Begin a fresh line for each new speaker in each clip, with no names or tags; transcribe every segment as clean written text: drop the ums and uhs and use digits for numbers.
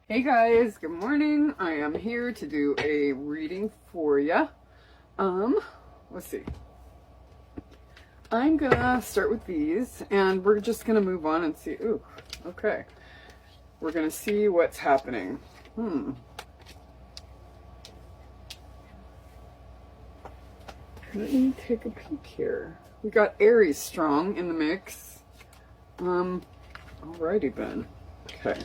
Hey guys, good morning. I am here to do a reading for ya. Let's see. I'm gonna start with these and we're just gonna move on and see. Ooh, okay. We're gonna see what's happening. Let me take a peek here. We got Aries strong in the mix. Alrighty then. Okay.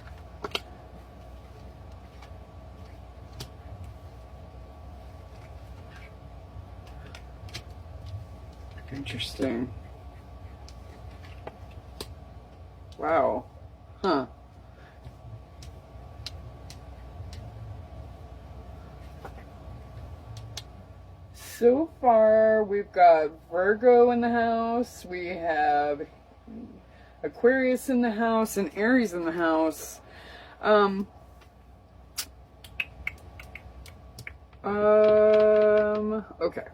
Interesting. Wow. Huh. So far, we've got Virgo in the house, we have Aquarius in the house, and Aries in the house. Okay.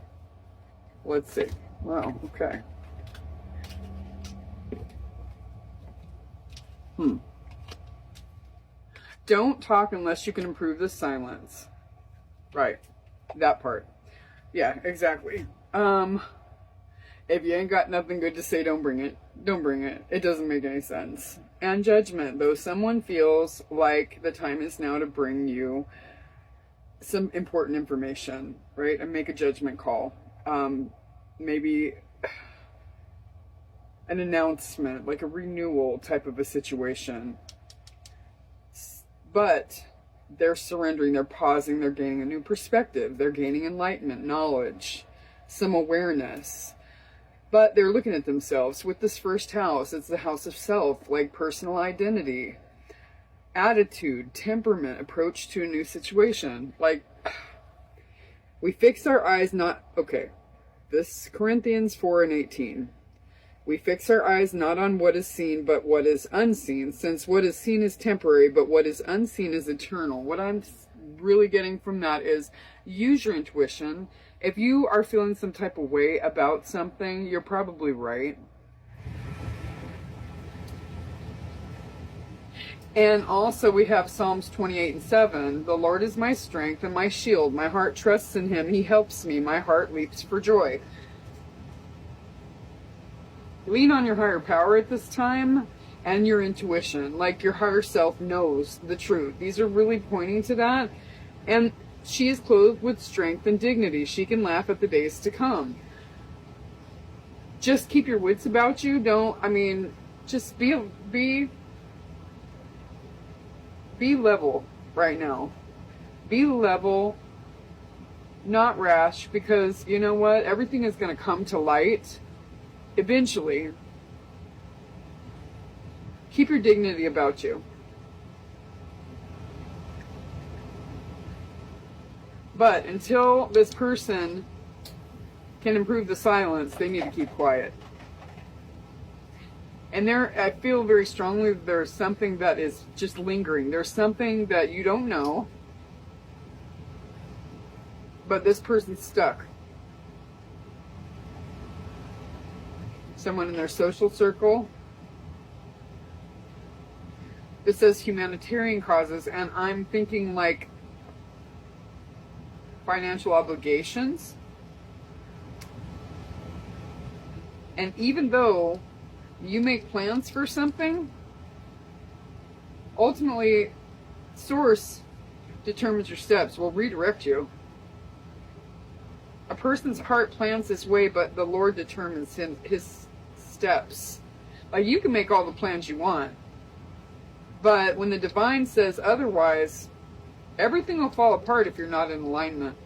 Let's see. Wow, okay. Don't talk unless you can improve the silence. Right. That part. Yeah, exactly. If you ain't got nothing good to say, don't bring it. Don't bring it. It doesn't make any sense. And judgment, though someone feels like the time is now to bring you some important information, right? And make a judgment call. Maybe an announcement, like a renewal type of a situation. But they're surrendering, they're pausing, they're gaining a new perspective, they're gaining enlightenment, knowledge, some awareness. But they're looking at themselves. With this first house, it's the house of self, like personal identity, attitude, temperament, approach to a new situation. Like, we fix our eyes not... Okay, this Corinthians 4:18. We fix our eyes not on what is seen, but what is unseen, since what is seen is temporary, but what is unseen is eternal. What I'm really getting from that is use your intuition. If you are feeling some type of way about something, you're probably right. And also we have Psalms 28:7. The Lord is my strength and my shield. My heart trusts in him. He helps me. My heart leaps for joy. Lean on your higher power at this time and your intuition. Like your higher self knows the truth. These are really pointing to that. And she is clothed with strength and dignity. She can laugh at the days to come. Just keep your wits about you. Just be level right now. Be level, not rash, because you know what? Everything is going to come to light eventually. Keep your dignity about you. But until this person can improve the silence, they need to keep quiet. And I feel very strongly that there's something that is just lingering. There's something that you don't know, but this person's stuck. Someone in their social circle. It says humanitarian causes, and I'm thinking like financial obligations. And even though you make plans for something, ultimately source determines your steps, will redirect you. A person's heart plans this way, but the Lord determines his steps. Like, you can make all the plans you want, but when the divine says otherwise, everything will fall apart if you're not in alignment.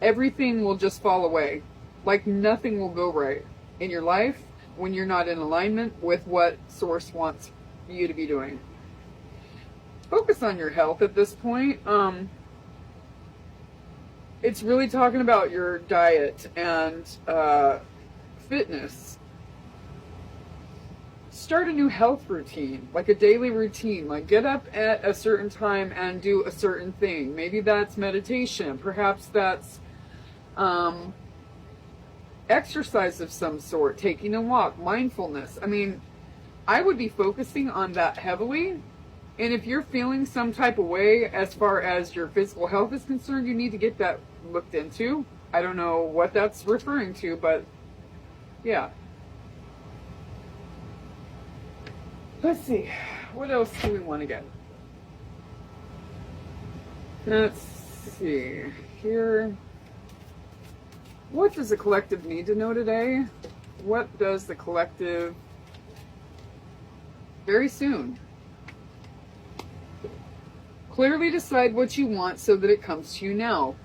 Everything will just fall away. Like, nothing will go right in your life when you're not in alignment with what Source wants you to be doing. Focus on your health at this point. It's really talking about your diet and fitness. Start a new health routine, like a daily routine. Like, get up at a certain time and do a certain thing. Maybe that's meditation. Perhaps that's exercise of some sort, taking a walk, mindfulness. I mean, I would be focusing on that heavily And if you're feeling some type of way as far as your physical health is concerned, you need to get that looked into. I don't know what that's referring to, but yeah. Let's see. What else do we want to get? Let's see. Here. What does the collective need to know today? What does the collective very soon? Clearly decide what you want so that it comes to you now.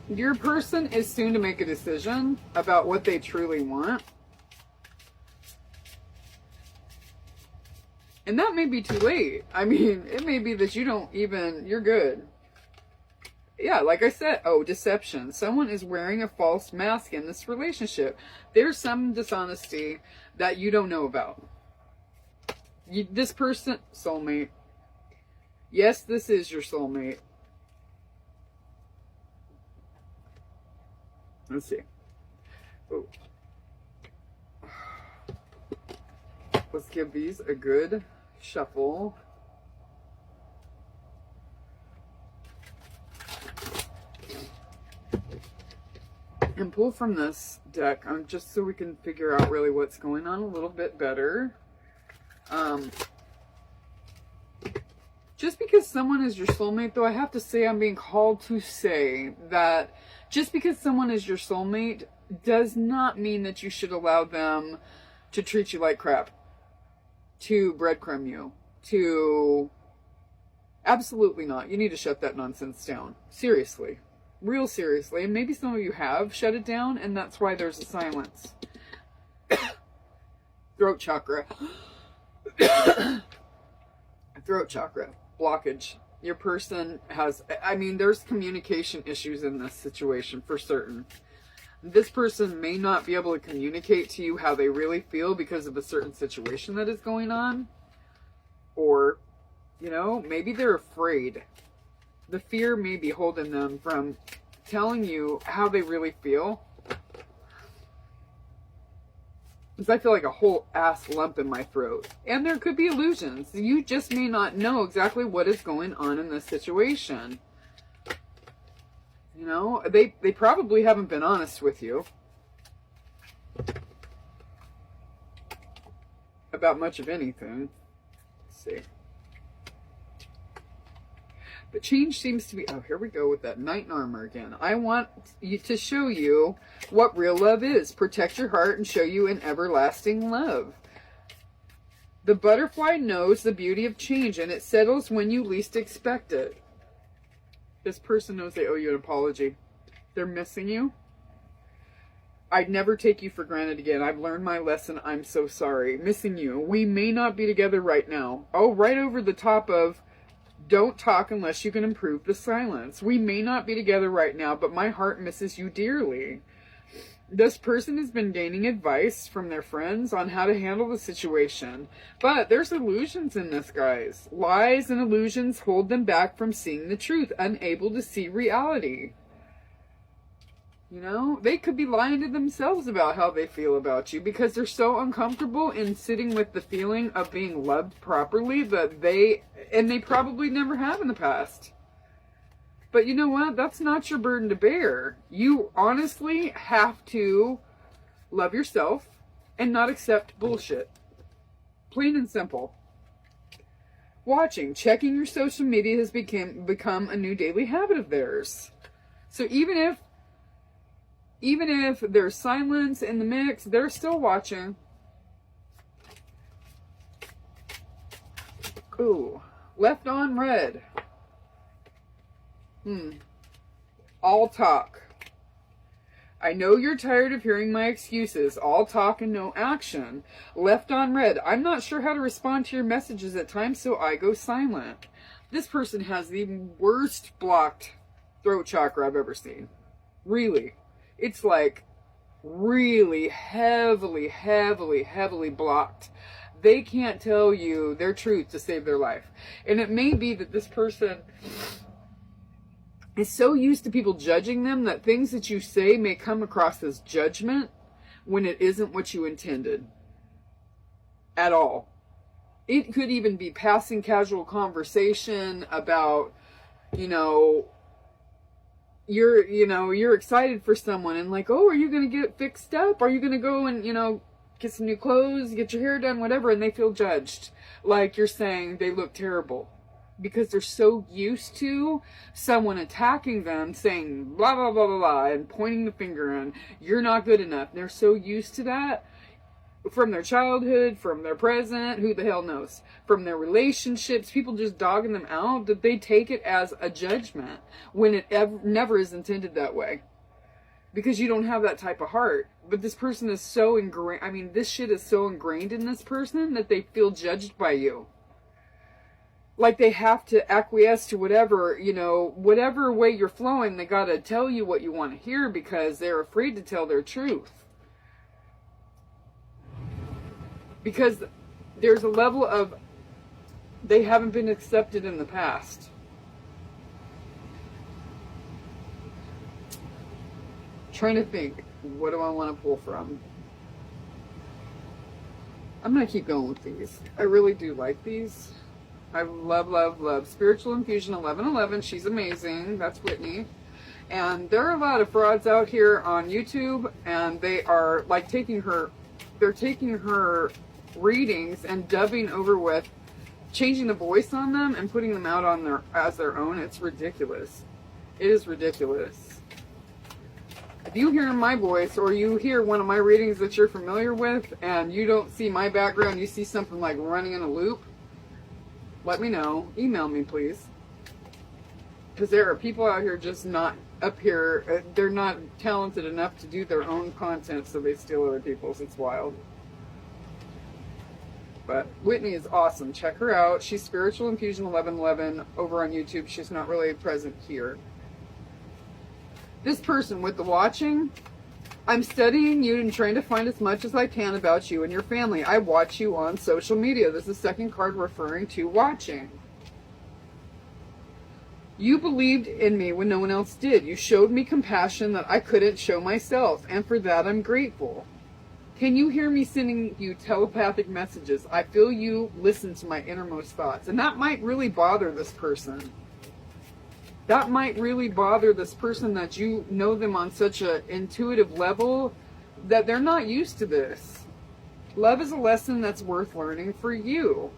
Your person is soon to make a decision about what they truly want. And that may be too late. I mean, it may be that you don't even, you're good. Yeah, like I said, oh, deception. Someone is wearing a false mask in this relationship. There's some dishonesty that you don't know about. This person, soulmate. Yes, this is your soulmate. Let's see. Oh. Let's give these a good shuffle. And pull from this deck just so we can figure out really what's going on a little bit better. Just because someone is your soulmate, though, I have to say, I'm being called to say that just because someone is your soulmate does not mean that you should allow them to treat you like crap, to breadcrumb you, to... Absolutely not. You need to shut that nonsense down. Seriously. Real seriously. And maybe some of you have shut it down, and that's why there's a silence. Throat chakra. Throat chakra. Blockage. Your person has... I mean, there's communication issues in this situation, for certain. This person may not be able to communicate to you how they really feel because of a certain situation that is going on. Or, you know, maybe they're afraid. The fear may be holding them from telling you how they really feel. Because I feel like a whole ass lump in my throat. And there could be illusions. You just may not know exactly what is going on in this situation. You know, they probably haven't been honest with you about much of anything. Let's see. But change seems to be... Oh, here we go with that knight in armor again. I want you to show you what real love is. Protect your heart and show you an everlasting love. The butterfly knows the beauty of change, and it settles when you least expect it. This person knows they owe you an apology. They're missing you. I'd never take you for granted again. I've learned my lesson. I'm so sorry. Missing you. We may not be together right now. Oh, right over the top of... Don't talk unless you can improve the silence. We may not be together right now, but my heart misses you dearly. This person has been gaining advice from their friends on how to handle the situation. But there's illusions in this, guys. Lies and illusions hold them back from seeing the truth, unable to see reality. You know, they could be lying to themselves about how they feel about you because they're so uncomfortable in sitting with the feeling of being loved properly that they probably never have in the past. But you know what? That's not your burden to bear. You honestly have to love yourself and not accept bullshit. Plain and simple. Checking your social media has become a new daily habit of theirs. So even if there's silence in the mix, they're still watching. Ooh. Left on red. All talk. I know you're tired of hearing my excuses. All talk and no action. Left on red. I'm not sure how to respond to your messages at times, so I go silent. This person has the worst blocked throat chakra I've ever seen. Really. It's like really heavily blocked. They can't tell you their truth to save their life. And it may be that this person is so used to people judging them that things that you say may come across as judgment when it isn't what you intended. At all. It could even be passing casual conversation about, you know, you're excited for someone and like, oh, are you going to get fixed up? Are you going to go and, you know, get some new clothes, get your hair done, whatever, and they feel judged. Like you're saying they look terrible. Because they're so used to someone attacking them, saying blah, blah, blah, blah, blah, and pointing the finger and you're not good enough. They're so used to that from their childhood, from their present, who the hell knows, from their relationships, people just dogging them out, that they take it as a judgment when it never is intended that way. Because you don't have that type of heart. But this person is so ingrained, I mean, this shit is so ingrained in this person that they feel judged by you. Like they have to acquiesce to whatever, you know, whatever way you're flowing, they gotta tell you what you want to hear because they're afraid to tell their truth. Because there's a level of, they haven't been accepted in the past. Trying to think, what do I want to pull from? I'm going to keep going with these. I really do like these. I love, love, love. Spiritual Infusion 1111. She's amazing. That's Whitney. And there are a lot of frauds out here on YouTube, and they are like taking her readings and dubbing over with, changing the voice on them and putting them out on as their own. It's ridiculous. It is ridiculous. If you hear my voice or you hear one of my readings that you're familiar with and you don't see my background, you see something like running in a loop, let me know. Email me, please. Because there are people out here just not up here. They're not talented enough to do their own content, so they steal other people's. It's wild. But Whitney is awesome. Check her out. She's Spiritual Infusion 1111 over on YouTube. She's not really present here. This person with the watching, I'm studying you and trying to find as much as I can about you and your family. I watch you on social media. This is the second card referring to watching. You believed in me when no one else did. You showed me compassion that I couldn't show myself, and for that I'm grateful. Can you hear me sending you telepathic messages? I feel you listen to my innermost thoughts. And that might really bother this person. That might really bother this person, that you know them on such an intuitive level that they're not used to this. Love is a lesson that's worth learning for you.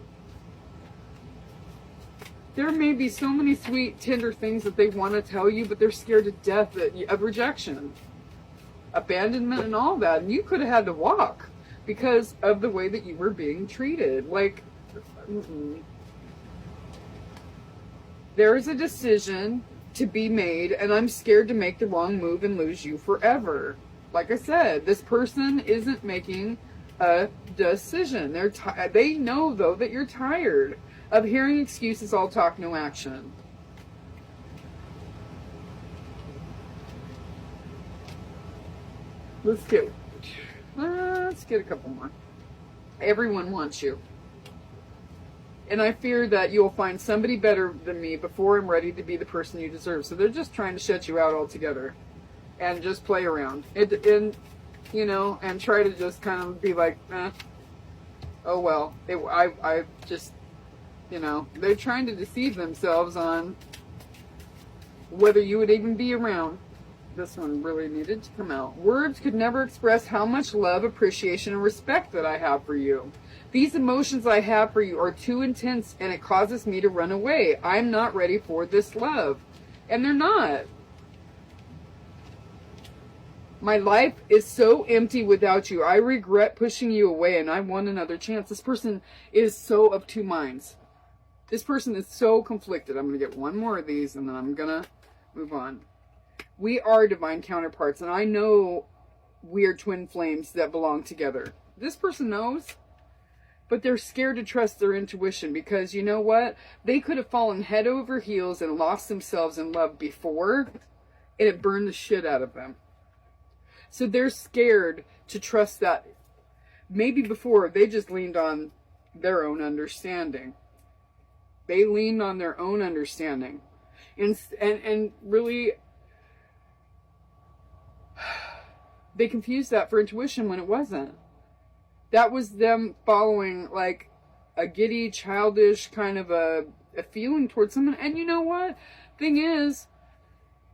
There may be so many sweet, tender things that they want to tell you, but they're scared to death of rejection, abandonment, and all that. And you could have had to walk because of the way that you were being treated. Like, there is a decision to be made, and I'm scared to make the wrong move and lose you forever. Like I said, this person isn't making a decision. They know, though, that you're tired of hearing excuses, all talk, no action. Let's get a couple more. Everyone wants you. And I fear that you'll find somebody better than me before I'm ready to be the person you deserve. So they're just trying to shut you out altogether and just play around. And try to just kind of be like, oh well. I just, they're trying to deceive themselves on whether you would even be around. This one really needed to come out. Words could never express how much love, appreciation, and respect that I have for you. These emotions I have for you are too intense, and it causes me to run away. I'm not ready for this love. And they're not. My life is so empty without you. I regret pushing you away, and I want another chance. This person is so of two minds. This person is so conflicted. I'm going to get one more of these, and then I'm going to move on. We are divine counterparts, and I know we are twin flames that belong together. This person knows, but they're scared to trust their intuition because, you know what? They could have fallen head over heels and lost themselves in love before, and it burned the shit out of them. So they're scared to trust that. Maybe before, they just leaned on their own understanding. They leaned on their own understanding. And really, they confused that for intuition when it wasn't. That was them following, like, a giddy, childish kind of a feeling towards someone. And you know what? Thing is,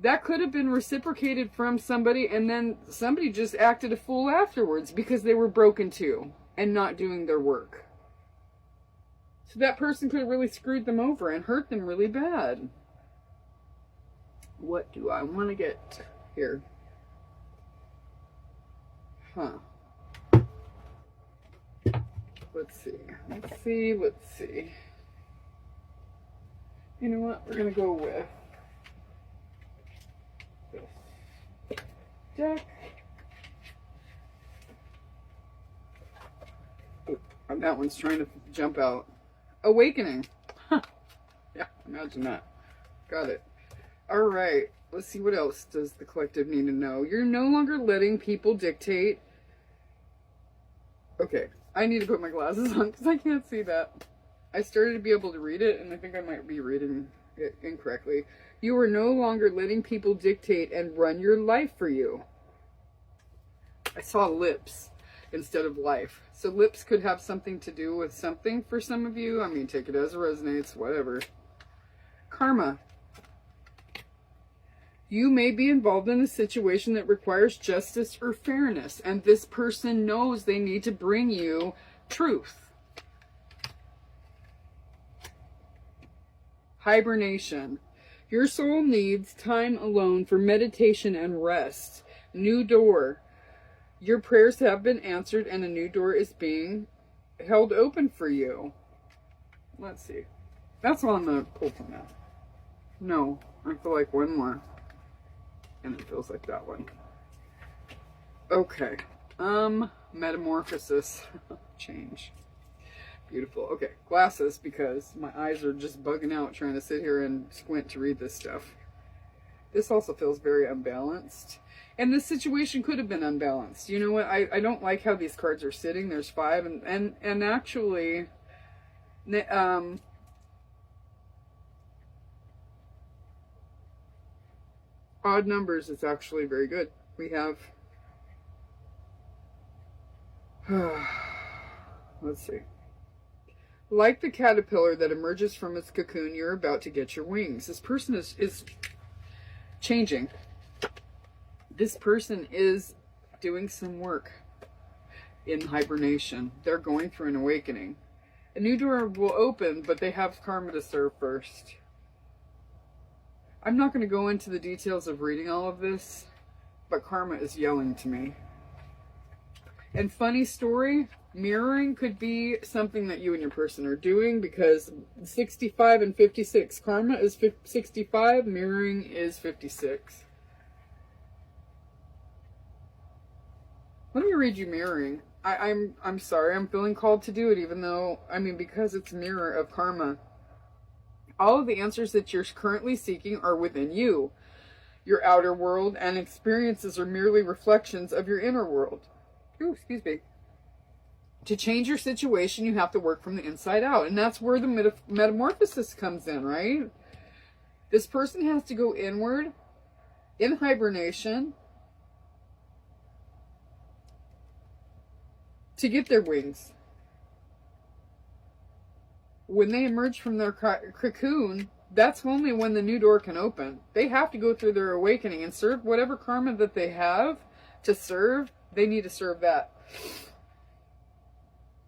that could have been reciprocated from somebody, and then somebody just acted a fool afterwards because they were broken too and not doing their work. So that person could have really screwed them over and hurt them really bad. What do I want to get here? Huh. Let's see. You know what? We're going to go with this deck. Oh, and that one's trying to jump out. Awakening. Huh. Yeah, imagine that. Got it. All right. Let's see, what else does the collective need to know? You're no longer letting people dictate. Okay. I need to put my glasses on because I can't see that. I started to be able to read it, and I think I might be reading it incorrectly. You are no longer letting people dictate and run your life for you. I saw lips instead of life. So lips could have something to do with something for some of you. I mean, take it as it resonates, whatever. Karma. You may be involved in a situation that requires justice or fairness, and this person knows they need to bring you truth. Hibernation. Your soul needs time alone for meditation and rest. New door. Your prayers have been answered and a new door is being held open for you. Let's see. That's all I'm going to pull from that. No, I feel like one more. And it feels like that one. Okay. Metamorphosis. Change. Beautiful. Okay, glasses, because my eyes are just bugging out trying to sit here and squint to read this stuff. This also feels very unbalanced. And this situation could have been unbalanced. You know what? I don't like how these cards are sitting. There's 5, and actually, odd numbers is actually very good. We have, let's see. Like the caterpillar that emerges from its cocoon, you're about to get your wings. This person is changing. This person is doing some work in hibernation. They're going through an awakening. A new door will open, but they have karma to serve first. I'm not going to go into the details of reading all of this, but karma is yelling to me. And funny story, mirroring could be something that you and your person are doing, because 65 and 56. Karma is 65, mirroring is 56. Let me read you mirroring. I'm sorry, I'm feeling called to do it, even though, I mean, because it's mirror of karma. All of the answers that you're currently seeking are within you. Your outer world and experiences are merely reflections of your inner world. Ooh, excuse me. To change your situation, you have to work from the inside out. And that's where the metamorphosis comes in, right? This person has to go inward, in hibernation, to get their wings. When they emerge from their cocoon, that's only when the new door can open. They have to go through their awakening and serve whatever karma that they have to serve. They need to serve that.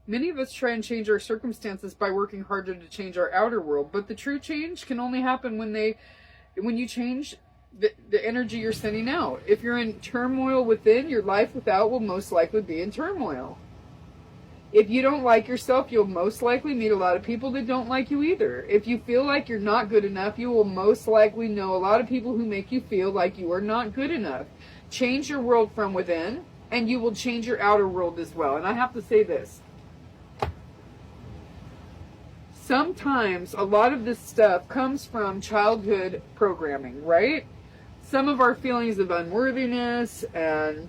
Many of us try and change our circumstances by working harder to change our outer world, but the true change can only happen when you change the energy you're sending out. If you're in turmoil within, your life without will most likely be in turmoil. If you don't like yourself, you'll most likely meet a lot of people that don't like you either. If you feel like you're not good enough, you will most likely know a lot of people who make you feel like you are not good enough. Change your world from within, and you will change your outer world as well. And I have to say this. Sometimes a lot of this stuff comes from childhood programming, right? Some of our feelings of unworthiness and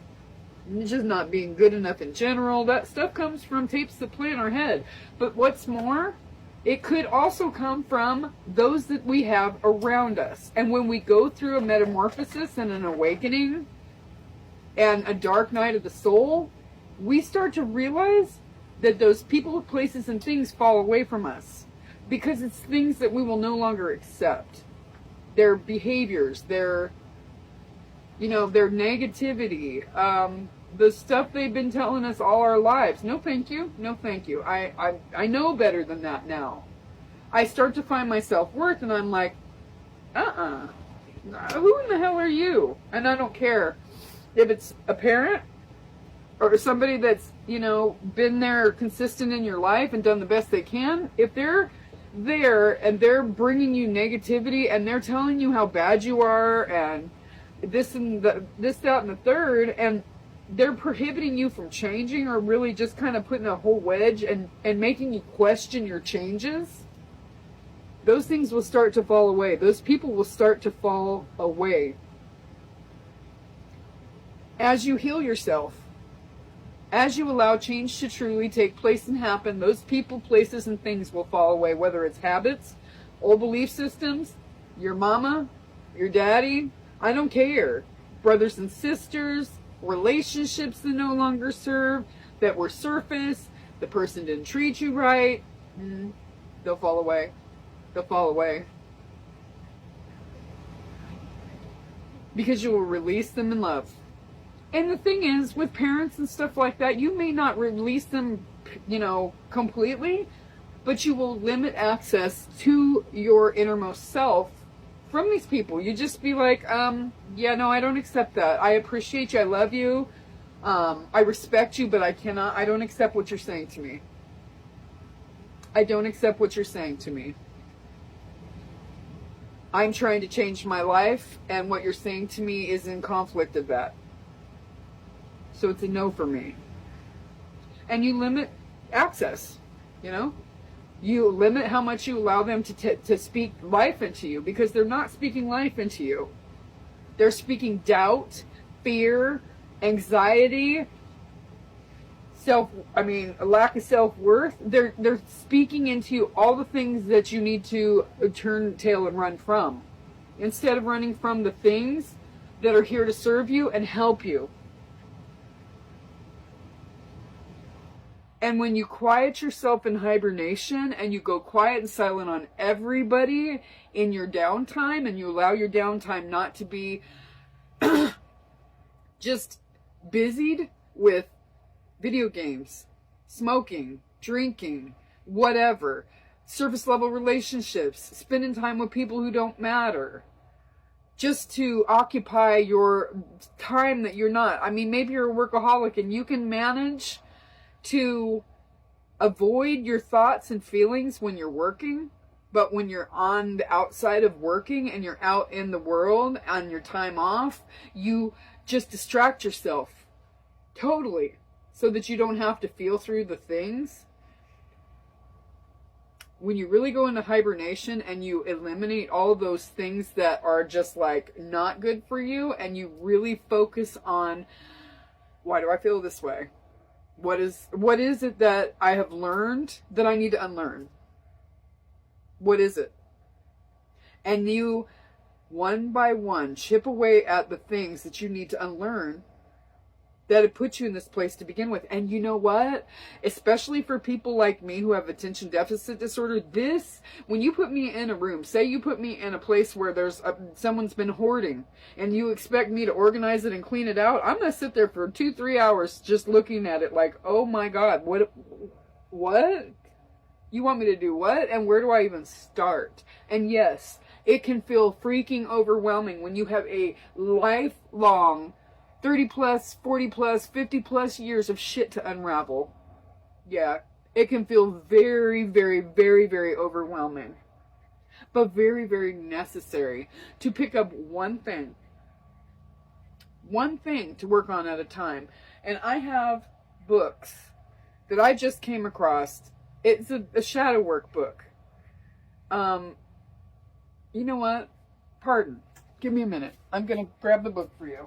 just not being good enough in general, that stuff comes from tapes that play in our head. But what's more, it could also come from those that we have around us. And when we go through a metamorphosis and an awakening and a dark night of the soul, we start to realize that those people, places, and things fall away from us because it's things that we will no longer accept. Their behaviors, their negativity, the stuff they've been telling us all our lives. No, thank you. No, thank you. I know better than that now. I start to find my self-worth, and I'm like, who in the hell are you? And I don't care if it's a parent or somebody that's, been there consistent in your life and done the best they can. If they're there and they're bringing you negativity and they're telling you how bad you are and this, that, and the third, and they're prohibiting you from changing, or really just kind of putting a whole wedge and making you question your changes, those things will start to fall away. Those people will start to fall away. As you heal yourself, as you allow change to truly take place and happen, those people, places, and things will fall away, whether it's habits, old belief systems, your mama, your daddy, I don't care. Brothers and sisters, relationships that no longer serve, that were surface, the person didn't treat you right, they'll fall away. They'll fall away. Because you will release them in love. And the thing is, with parents and stuff like that, you may not release them, completely, but you will limit access to your innermost self from these people. You just be like, yeah, no, I don't accept that. I appreciate you. I love you. I respect you, but I don't accept what you're saying to me. I don't accept what you're saying to me. I'm trying to change my life, and what you're saying to me is in conflict of that. So it's a no for me. And you limit access, You limit how much you allow them to speak life into you, because they're not speaking life into you. They're speaking doubt, fear, anxiety, a lack of self-worth. They're speaking into you all the things that you need to turn tail and run from, instead of running from the things that are here to serve you and help you. And when you quiet yourself in hibernation and you go quiet and silent on everybody in your downtime, and you allow your downtime not to be just busied with video games, smoking, drinking, whatever, surface level relationships, spending time with people who don't matter, just to occupy your time that you're not. Maybe you're a workaholic and you can manage to avoid your thoughts and feelings when you're working, but when you're on the outside of working and you're out in the world on your time off, you just distract yourself totally so that you don't have to feel through the things. When you really go into hibernation and you eliminate all of those things that are just like not good for you, and you really focus on, why do I feel this way? What is it that I have learned that I need to unlearn? What is it? And you, one by one, chip away at the things that you need to unlearn that have put you in this place to begin with. And you know what? Especially for people like me who have attention deficit disorder, when you put me in a room, say you put me in a place where there's someone's been hoarding, and you expect me to organize it and clean it out, I'm going to sit there for 2-3 hours just looking at it like, oh my God, what? You want me to do what? And where do I even start? And yes, it can feel freaking overwhelming when you have a lifelong 30 plus, 40 plus, 50 plus years of shit to unravel. Yeah, it can feel very, very, very, very overwhelming. But very, very necessary to pick up one thing to work on at a time. And I have books that I just came across. It's a shadow work book. You know what? Pardon. Give me a minute. I'm going to grab the book for you.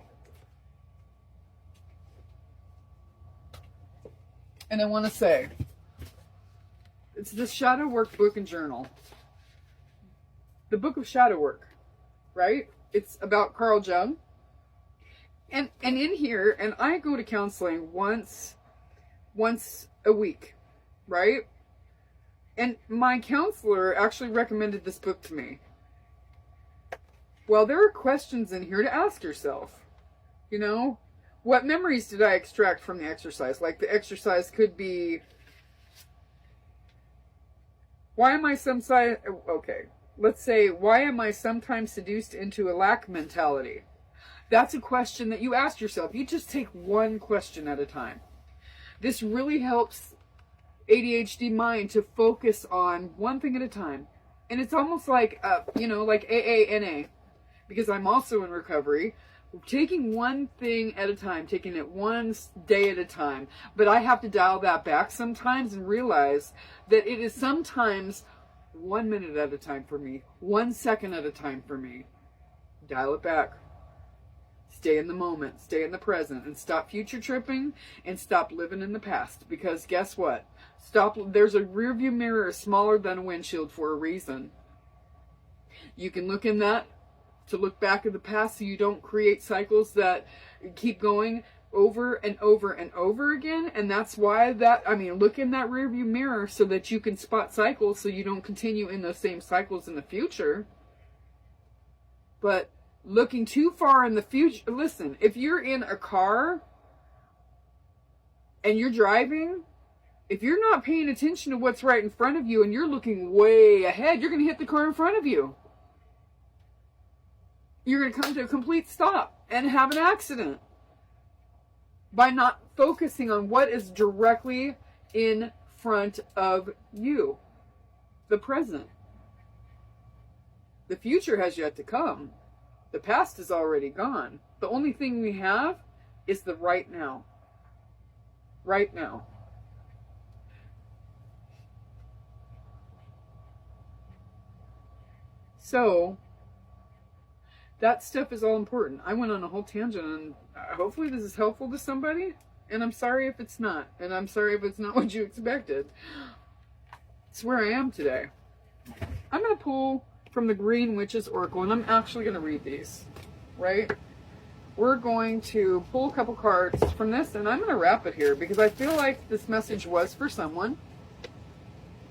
And I want to say, it's the Shadow Work book and journal. The Book of Shadow Work, right? It's about Carl Jung. And in here, and I go to counseling once a week. right? And my counselor actually recommended this book to me. Well, there are questions in here to ask yourself. You know, what memories did I extract from the exercise? Like the exercise could be, why am I let's say, why am I sometimes seduced into a lack mentality? That's a question that you ask yourself. You just take one question at a time. This really helps ADHD mind to focus on one thing at a time. And it's almost like, like AANA, because I'm also in recovery, taking one thing at a time, taking it one day at a time. But I have to dial that back sometimes and realize that it is sometimes 1 minute at a time for me, 1 second at a time for me. Dial it back. Stay in the moment, stay in the present, and stop future tripping and stop living in the past. Because guess what? There's a rearview mirror smaller than a windshield for a reason. You can look in that to look back at the past so you don't create cycles that keep going over and over and over again. And that's why look in that rearview mirror so that you can spot cycles so you don't continue in those same cycles in the future. But looking too far in the future, listen, if you're in a car and you're driving, if you're not paying attention to what's right in front of you and you're looking way ahead, you're going to hit the car in front of you. You're going to come to a complete stop and have an accident by not focusing on what is directly in front of you, the present. The future has yet to come. The past is already gone. The only thing we have is the right now. Right now. So, that stuff is all important. I went on a whole tangent, and hopefully this is helpful to somebody. And I'm sorry if it's not. And I'm sorry if it's not what you expected. It's where I am today. I'm going to pull from the Green Witch's Oracle, and I'm actually going to read these, right? We're going to pull a couple cards from this, and I'm going to wrap it here because I feel like this message was for someone.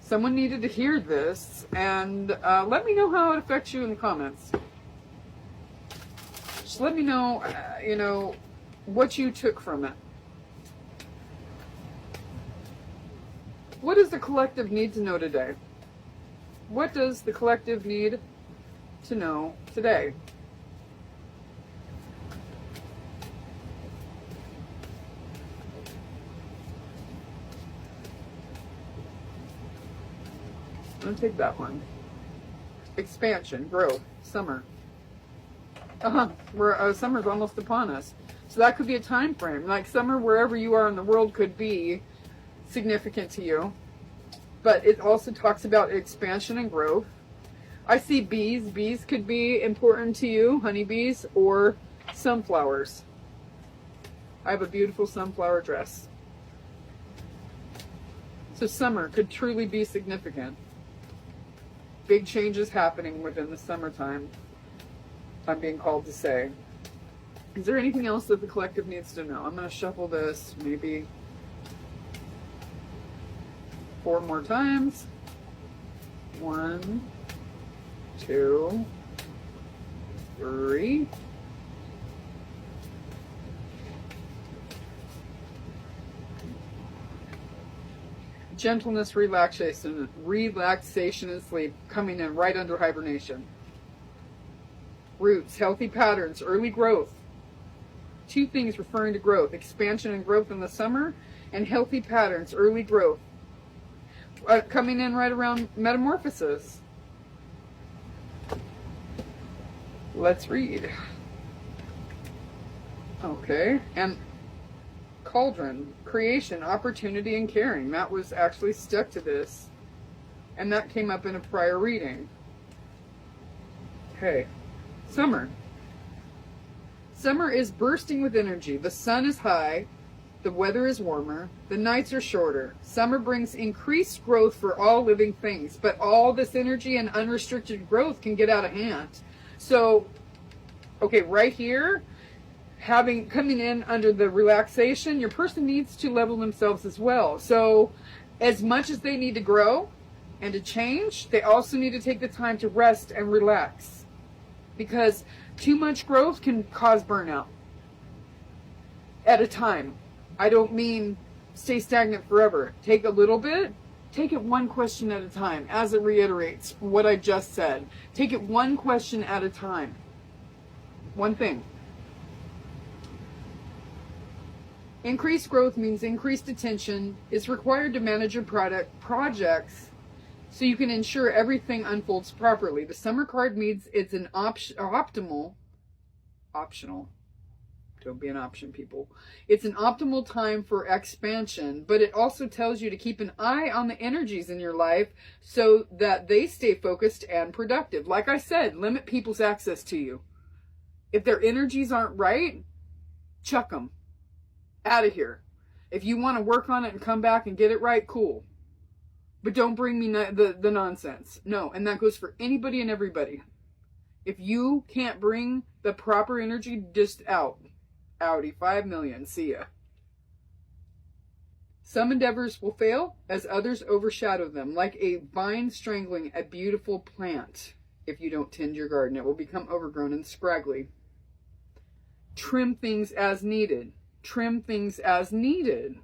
Someone needed to hear this, and let me know how it affects you in the comments. Just let me know, what you took from it. What does the collective need to know today? What does the collective need to know today? I'm going to take that one. Expansion, growth, summer. Summer's almost upon us. So that could be a time frame. Like summer, wherever you are in the world, could be significant to you. But it also talks about expansion and growth. I see bees. Bees could be important to you, honeybees, or sunflowers. I have a beautiful sunflower dress. So summer could truly be significant. Big changes happening within the summertime, I'm being called to say. Is there anything else that the collective needs to know? I'm going to shuffle this maybe 4 more times. 1, 2, 3. Gentleness, relaxation and sleep, coming in right under hibernation. Roots, healthy patterns, early growth. 2 things referring to growth: expansion and growth in the summer, and healthy patterns, early growth. Coming in right around metamorphosis. Let's read. Okay, and cauldron, creation, opportunity, and caring. That was actually stuck to this, and that came up in a prior reading. Okay, summer. Summer is bursting with energy. The sun is high. The weather is warmer. The nights are shorter. Summer brings increased growth for all living things, but all this energy and unrestricted growth can get out of hand. So, okay, right here, coming in under the relaxation, your person needs to level themselves as well. So As much as they need to grow and to change, they also need to take the time to rest and relax. Because too much growth can cause burnout at a time. I don't mean stay stagnant forever. Take a little bit. Take it one question at a time, as it reiterates what I just said. Take it one question at a time. One thing. Increased growth means increased attention is required to manage your projects so you can ensure everything unfolds properly. The summer card means it's an optional. Don't be an option, people. It's an optimal time for expansion, but it also tells you to keep an eye on the energies in your life so that they stay focused and productive. Like I said, limit people's access to you. If their energies aren't right, chuck them. Out of here. If you want to work on it and come back and get it right, cool. But don't bring me the nonsense. No, and that goes for anybody and everybody. If you can't bring the proper energy, just out. Audi, 5 million, see ya. Some endeavors will fail as others overshadow them, like a vine strangling a beautiful plant. If you don't tend your garden, it will become overgrown and scraggly. Trim things as needed. Trim things as needed.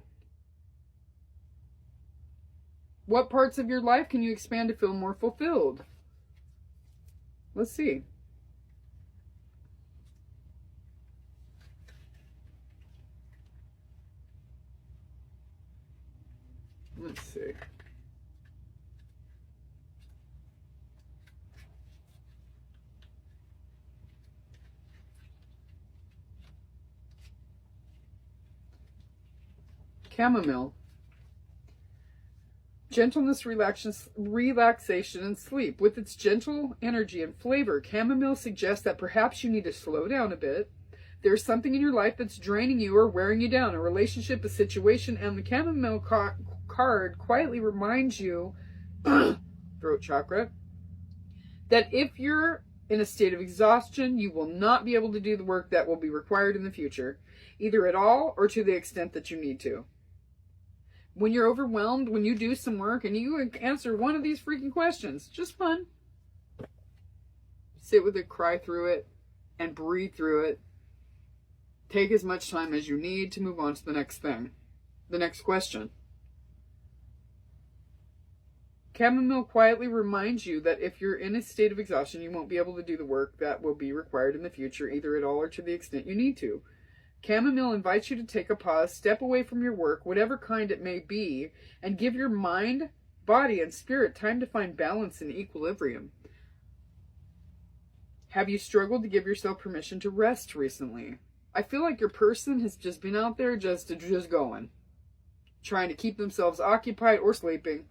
What parts of your life can you expand to feel more fulfilled? Let's see. Let's see. Chamomile. Gentleness, relaxation, and sleep. With its gentle energy and flavor, chamomile suggests that perhaps you need to slow down a bit. There's something in your life that's draining you or wearing you down, a relationship, a situation, and the chamomile card quietly reminds you, throat chakra, that if you're in a state of exhaustion, you will not be able to do the work that will be required in the future, either at all or to the extent that you need to. When you're overwhelmed, when you do some work and you answer one of these freaking questions, just fun. Sit with it, cry through it, and breathe through it. Take as much time as you need to move on to the next thing, the next question. Chamomile quietly reminds you that if you're in a state of exhaustion, you won't be able to do the work that will be required in the future, either at all or to the extent you need to. Chamomile invites you to take a pause, step away from your work, whatever kind it may be, and give your mind, body, and spirit time to find balance and equilibrium. Have you struggled to give yourself permission to rest recently? I feel like your person has just been out there just going, trying to keep themselves occupied or sleeping,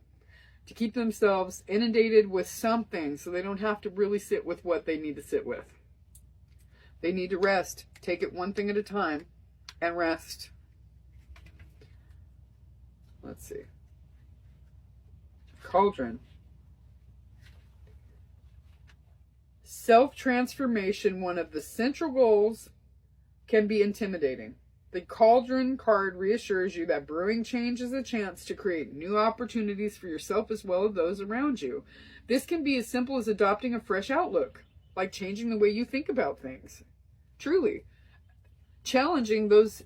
to keep themselves inundated with something so they don't have to really sit with what they need to sit with. They need to rest. Take it one thing at a time and rest. Let's see. Cauldron. Self-transformation, one of the central goals, can be intimidating. The Cauldron card reassures you that brewing change is a chance to create new opportunities for yourself as well as those around you. This can be as simple as adopting a fresh outlook, like changing the way you think about things. Truly. Challenging those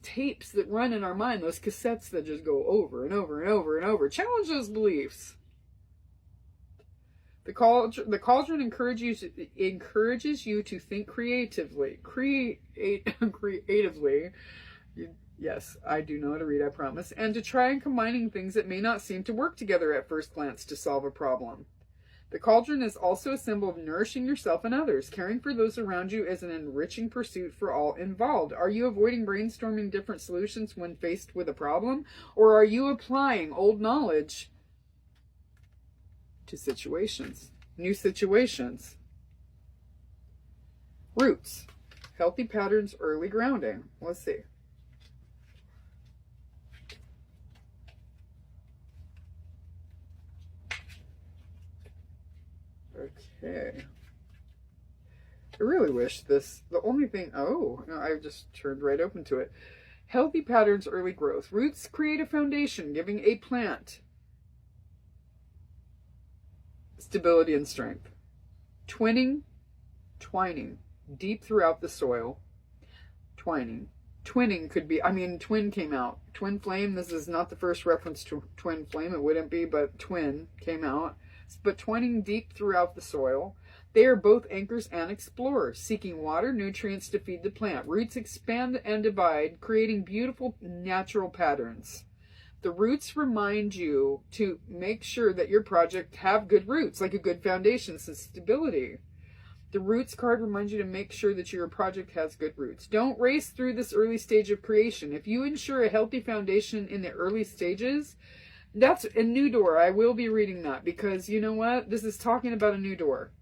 tapes that run in our mind, those cassettes that just go over and over and over and over. Challenge those beliefs. The Cauldron encourages you to think creatively. Creatively. Yes, I do know how to read, I promise. And to try and combining things that may not seem to work together at first glance to solve a problem. The Cauldron is also a symbol of nourishing yourself and others. Caring for those around you is an enriching pursuit for all involved. Are you avoiding brainstorming different solutions when faced with a problem? Or are you applying old knowledge to situations, new situations? Roots. Healthy patterns, early grounding. Let's see. Okay. I really wish the only thing, oh, no, I just turned right open to it. Healthy patterns, early growth. Roots create a foundation, giving a plant stability and strength. Twining, deep throughout the soil. Twinning could be, twin came out. Twin flame, this is not the first reference to twin flame, it wouldn't be, but twin came out. But twining deep throughout the soil. They are both anchors and explorers, seeking water, nutrients to feed the plant. Roots expand and divide, creating beautiful natural patterns. The roots remind you to make sure that your project have good roots, like a good foundation, so stability. The roots card reminds you to make sure that your project has good roots. Don't race through this early stage of creation. If you ensure a healthy foundation in the early stages, that's a new door. I will be reading that because you know what? This is talking about a new door.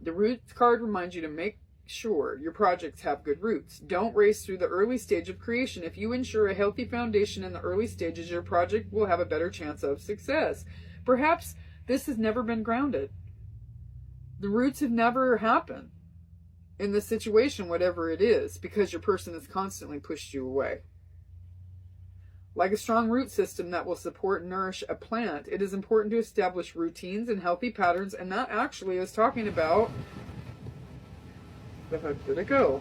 The roots card reminds you to make sure your projects have good roots. Don't race through the early stage of creation. If you ensure a healthy foundation in the early stages, your project will have a better chance of success. Perhaps this has never been grounded. The roots have never happened in the situation, whatever it is, because your person has constantly pushed you away. Like a strong root system that will support and nourish a plant, it is important to establish routines and healthy patterns, and that actually is talking about, the heck did it go?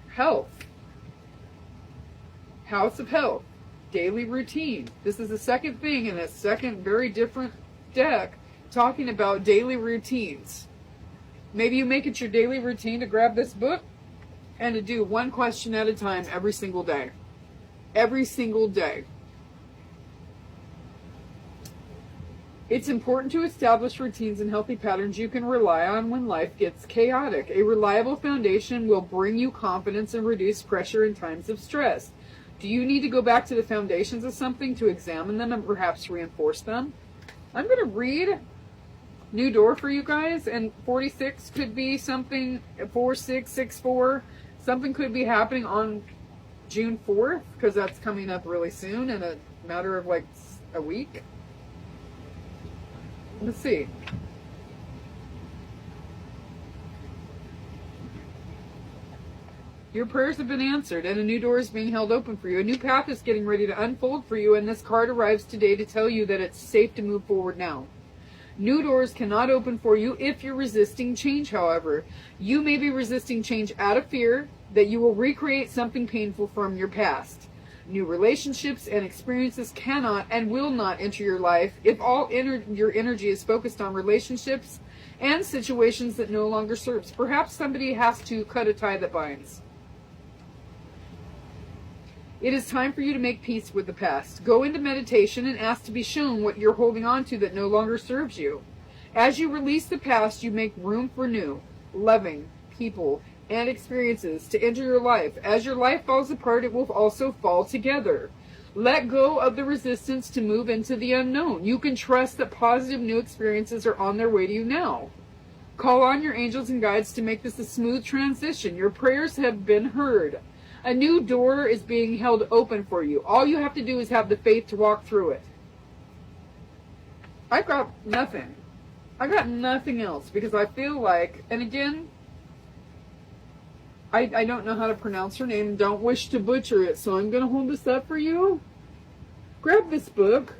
Health. House of health. Daily routine. This is the second thing in a second very different deck talking about daily routines. Maybe you make it your daily routine to grab this book and to do one question at a time every single day. Every single day. It's important to establish routines and healthy patterns you can rely on when life gets chaotic. A reliable foundation will bring you confidence and reduce pressure in times of stress. Do you need to go back to the foundations of something to examine them and perhaps reinforce them? I'm going to read New Door for you guys, and 46 could be something, 4664, something could be happening on June 4th, because that's coming up really soon in a matter of like a week. Let's see. Your prayers have been answered, and a new door is being held open for you. A new path is getting ready to unfold for you, and this card arrives today to tell you that it's safe to move forward now. New doors cannot open for you if you're resisting change, however. You may be resisting change out of fear that you will recreate something painful from your past. New relationships and experiences cannot and will not enter your life if all your energy is focused on relationships and situations that no longer serves. Perhaps somebody has to cut a tie that binds. It is time for you to make peace with the past. Go into meditation and ask to be shown what you're holding on to that no longer serves you. As you release the past, you make room for new, loving people and experiences to enter your life. As your life falls apart, it will also fall together. Let go of the resistance to move into the unknown. You can trust that positive new experiences are on their way to you now. Call on your angels and guides to make this a smooth transition. Your prayers have been heard. A new door is being held open for you. All you have to do is have the faith to walk through it. I've got nothing. I got nothing else because I feel like, and again, I don't know how to pronounce her name, don't wish to butcher it, so I'm going to hold this up for you. Grab this book,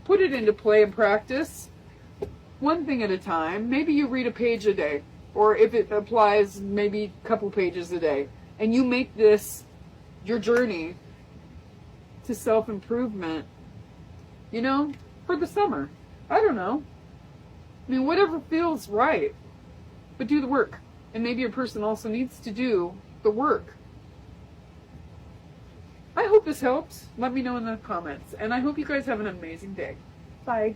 put it into play and practice, one thing at a time. Maybe you read a page a day, or if it applies, maybe a couple pages a day, and you make this your journey to self-improvement, you know, for the summer. I don't know. I mean, whatever feels right, but do the work. And maybe your person also needs to do the work. I hope this helps. Let me know in the comments. And I hope you guys have an amazing day. Bye.